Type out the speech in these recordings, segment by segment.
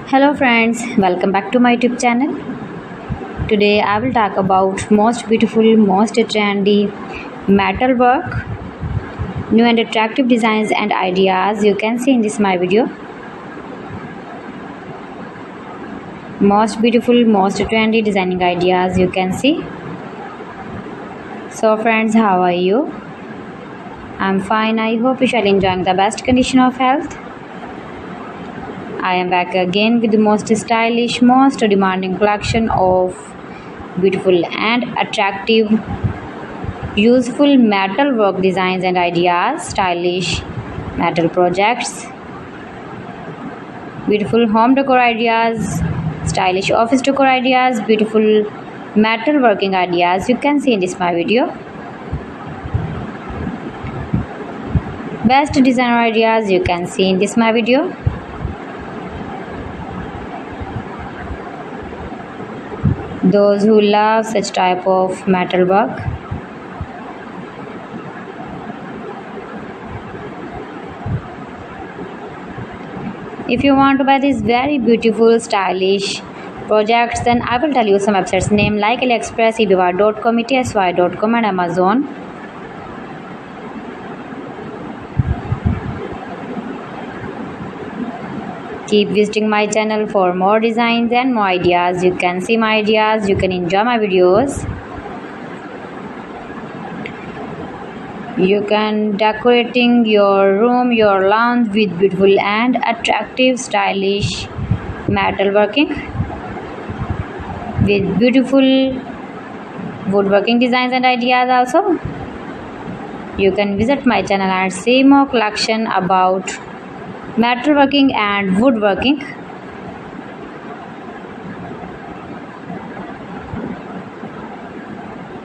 Hello friends, welcome back to my YouTube channel. Today I will talk about most beautiful, most trendy metal work, new and attractive designs and ideas you can see in this my video. Most beautiful, most trendy designing ideas you can see. So friends, how are you? I'm fine. I hope you shall enjoying the best condition of health. I am back again with the most stylish, most demanding collection of beautiful and attractive, useful metal work designs and ideas, stylish metal projects, beautiful home decor ideas, stylish office decor ideas, beautiful metal working ideas you can see in this my video. Best designer ideas you can see in this my video. Those who love such type of metal work. If you want to buy these very beautiful stylish projects, then I will tell you some websites name like AliExpress, eBay.com, etsy.com and Amazon. Keep visiting my channel for more designs and more ideas. You can see my ideas, you can enjoy my videos. You can decorating your room, your lounge with beautiful and attractive stylish metal working with beautiful woodworking designs and ideas also. You can visit my channel and see more collection about metalworking and woodworking.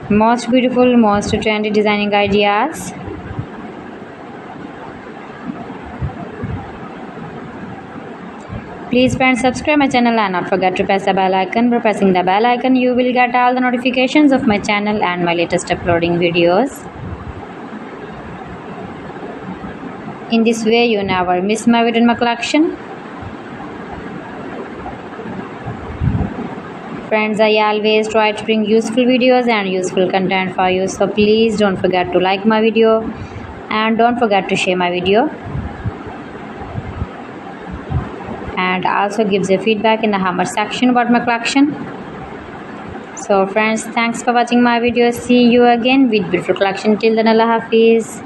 Most beautiful, most trendy designing ideas. Please friends, subscribe my channel and not forget to press the bell icon. By pressing the bell icon, you will get all the notifications of my channel and my latest uploading videos. In this way, you never miss my video in my collection. Friends, I always try to bring useful videos and useful content for you. So please don't forget to like my video and don't forget to share my video. And also gives a feedback in the comment section about my collection. So friends, thanks for watching my video. See you again with beautiful collection. Till then, Allah Hafiz.